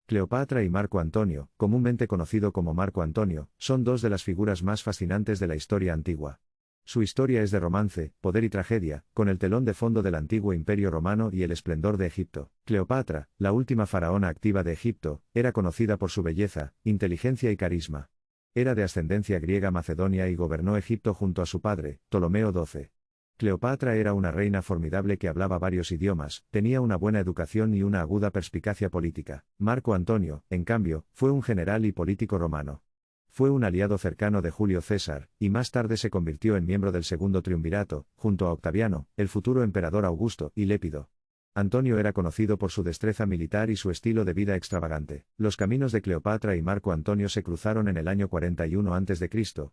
Cleopatra y Marco Antonio, comúnmente conocido como Marco Antonio, son dos de las figuras más fascinantes de la historia antigua. Su historia es de romance, poder y tragedia, con el telón de fondo del antiguo Imperio Romano y el esplendor de Egipto. Cleopatra, la última faraona activa de Egipto, era conocida por su belleza, inteligencia y carisma. Era de ascendencia griega macedonia y gobernó Egipto junto a su padre, Ptolomeo XII. Cleopatra era una reina formidable que hablaba varios idiomas, tenía una buena educación y una aguda perspicacia política. Marco Antonio, en cambio, fue un general y político romano. Fue un aliado cercano de Julio César, y más tarde se convirtió en miembro del segundo triunvirato, junto a Octaviano, el futuro emperador Augusto, y Lépido. Antonio era conocido por su destreza militar y su estilo de vida extravagante. Los caminos de Cleopatra y Marco Antonio se cruzaron en el año 41 a.C.,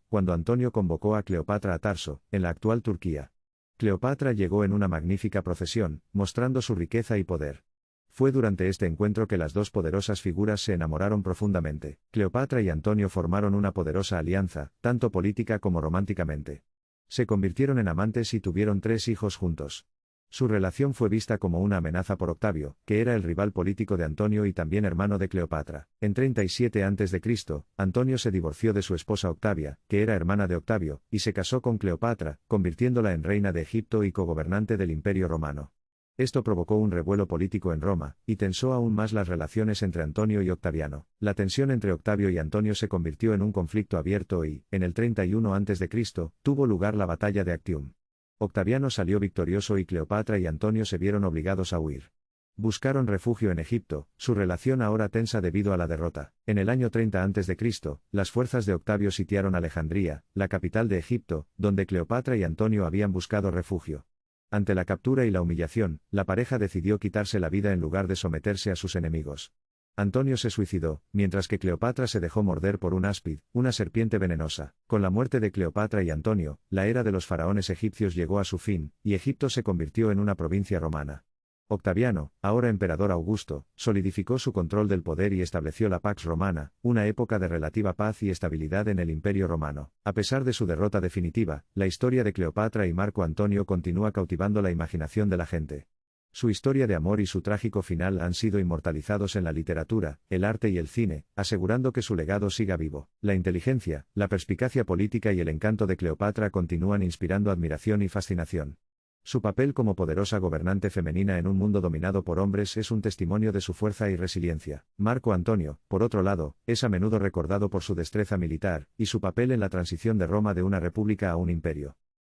cuando Antonio convocó a Cleopatra a Tarso, en la actual Turquía. Cleopatra llegó en una magnífica procesión, mostrando su riqueza y poder. Fue durante este encuentro que las dos poderosas figuras se enamoraron profundamente. Cleopatra y Antonio formaron una poderosa alianza, tanto política como románticamente. Se convirtieron en amantes y tuvieron 3 hijos juntos. Su relación fue vista como una amenaza por Octavio, que era el rival político de Antonio y también hermano de Cleopatra. En 37 a.C., Antonio se divorció de su esposa Octavia, que era hermana de Octavio, y se casó con Cleopatra, convirtiéndola en reina de Egipto y cogobernante del Imperio Romano. Esto provocó un revuelo político en Roma, y tensó aún más las relaciones entre Antonio y Octaviano. La tensión entre Octavio y Antonio se convirtió en un conflicto abierto y, en el 31 a.C., tuvo lugar la batalla de Actium. Octaviano salió victorioso y Cleopatra y Antonio se vieron obligados a huir. Buscaron refugio en Egipto, su relación ahora tensa debido a la derrota. En el año 30 a.C., las fuerzas de Octavio sitiaron Alejandría, la capital de Egipto, donde Cleopatra y Antonio habían buscado refugio. Ante la captura y la humillación, la pareja decidió quitarse la vida en lugar de someterse a sus enemigos. Antonio se suicidó, mientras que Cleopatra se dejó morder por un áspid, una serpiente venenosa. Con la muerte de Cleopatra y Antonio, la era de los faraones egipcios llegó a su fin, y Egipto se convirtió en una provincia romana. Octaviano, ahora emperador Augusto, solidificó su control del poder y estableció la Pax Romana, una época de relativa paz y estabilidad en el Imperio Romano. A pesar de su derrota definitiva, la historia de Cleopatra y Marco Antonio continúa cautivando la imaginación de la gente. Su historia de amor y su trágico final han sido inmortalizados en la literatura, el arte y el cine, asegurando que su legado siga vivo. La inteligencia, la perspicacia política y el encanto de Cleopatra continúan inspirando admiración y fascinación. Su papel como poderosa gobernante femenina en un mundo dominado por hombres es un testimonio de su fuerza y resiliencia. Marco Antonio, por otro lado, es a menudo recordado por su destreza militar, y su papel en la transición de Roma de una república a un imperio.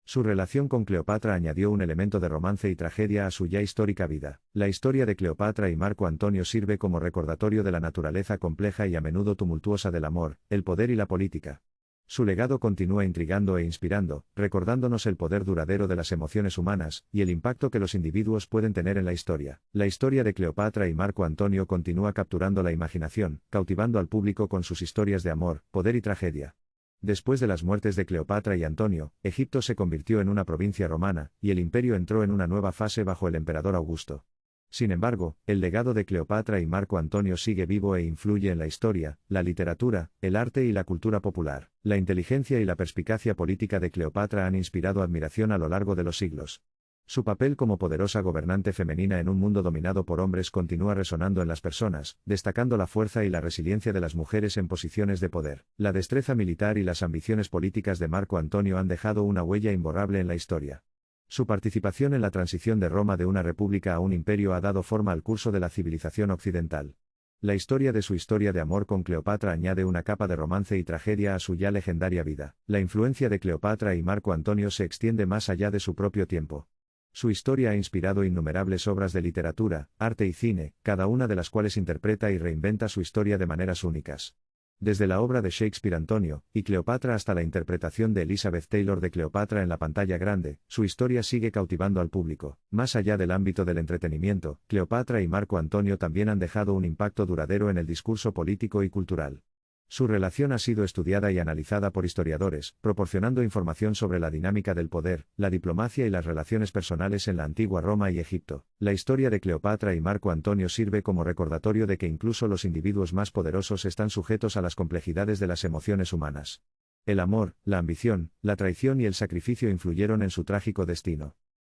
Su relación con Cleopatra añadió un elemento de romance y tragedia a su ya histórica vida. La historia de Cleopatra y Marco Antonio sirve como recordatorio de la naturaleza compleja y a menudo tumultuosa del amor, el poder y la política. Su legado continúa intrigando e inspirando, recordándonos el poder duradero de las emociones humanas, y el impacto que los individuos pueden tener en la historia. La historia de Cleopatra y Marco Antonio continúa capturando la imaginación, cautivando al público con sus historias de amor, poder y tragedia. Después de las muertes de Cleopatra y Antonio, Egipto se convirtió en una provincia romana, y el imperio entró en una nueva fase bajo el emperador Augusto. Sin embargo, el legado de Cleopatra y Marco Antonio sigue vivo e influye en la historia, la literatura, el arte y la cultura popular. La inteligencia y la perspicacia política de Cleopatra han inspirado admiración a lo largo de los siglos. Su papel como poderosa gobernante femenina en un mundo dominado por hombres continúa resonando en las personas, destacando la fuerza y la resiliencia de las mujeres en posiciones de poder. La destreza militar y las ambiciones políticas de Marco Antonio han dejado una huella imborrable en la historia. Su participación en la transición de Roma de una república a un imperio ha dado forma al curso de la civilización occidental. La historia de su historia de amor con Cleopatra añade una capa de romance y tragedia a su ya legendaria vida. La influencia de Cleopatra y Marco Antonio se extiende más allá de su propio tiempo. Su historia ha inspirado innumerables obras de literatura, arte y cine, cada una de las cuales interpreta y reinventa su historia de maneras únicas. Desde la obra de Shakespeare Antonio y Cleopatra hasta la interpretación de Elizabeth Taylor de Cleopatra en la pantalla grande, su historia sigue cautivando al público. Más allá del ámbito del entretenimiento, Cleopatra y Marco Antonio también han dejado un impacto duradero en el discurso político y cultural. Su relación ha sido estudiada y analizada por historiadores, proporcionando información sobre la dinámica del poder, la diplomacia y las relaciones personales en la antigua Roma y Egipto. La historia de Cleopatra y Marco Antonio sirve como recordatorio de que incluso los individuos más poderosos están sujetos a las complejidades de las emociones humanas. El amor, la ambición, la traición y el sacrificio influyeron en su trágico destino.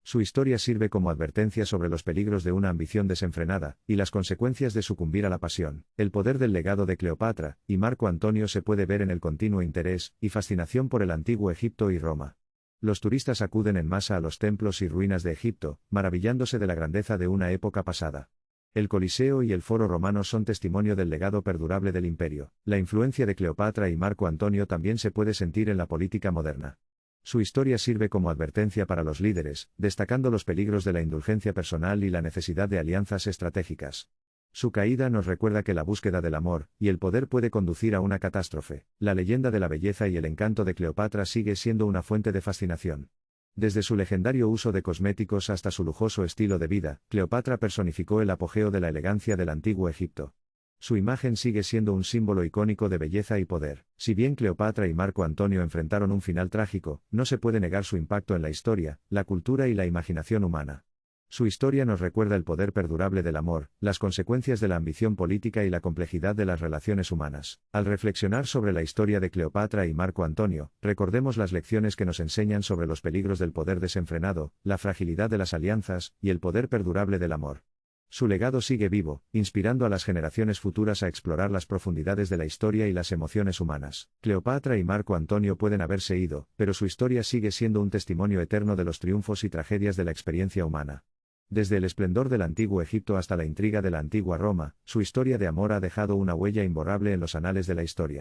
Su historia sirve como advertencia sobre los peligros de una ambición desenfrenada, y las consecuencias de sucumbir a la pasión. El poder del legado de Cleopatra y Marco Antonio se puede ver en el continuo interés y fascinación por el antiguo Egipto y Roma. Los turistas acuden en masa a los templos y ruinas de Egipto, maravillándose de la grandeza de una época pasada. El Coliseo y el Foro Romano son testimonio del legado perdurable del imperio. La influencia de Cleopatra y Marco Antonio también se puede sentir en la política moderna. Su historia sirve como advertencia para los líderes, destacando los peligros de la indulgencia personal y la necesidad de alianzas estratégicas. Su caída nos recuerda que la búsqueda del amor y el poder puede conducir a una catástrofe. La leyenda de la belleza y el encanto de Cleopatra sigue siendo una fuente de fascinación. Desde su legendario uso de cosméticos hasta su lujoso estilo de vida, Cleopatra personificó el apogeo de la elegancia del antiguo Egipto. Su imagen sigue siendo un símbolo icónico de belleza y poder. Si bien Cleopatra y Marco Antonio enfrentaron un final trágico, no se puede negar su impacto en la historia, la cultura y la imaginación humana. Su historia nos recuerda el poder perdurable del amor, las consecuencias de la ambición política y la complejidad de las relaciones humanas. Al reflexionar sobre la historia de Cleopatra y Marco Antonio, recordemos las lecciones que nos enseñan sobre los peligros del poder desenfrenado, la fragilidad de las alianzas y el poder perdurable del amor. Su legado sigue vivo, inspirando a las generaciones futuras a explorar las profundidades de la historia y las emociones humanas. Cleopatra y Marco Antonio pueden haberse ido, pero su historia sigue siendo un testimonio eterno de los triunfos y tragedias de la experiencia humana. Desde el esplendor del antiguo Egipto hasta la intriga de la antigua Roma, su historia de amor ha dejado una huella imborrable en los anales de la historia.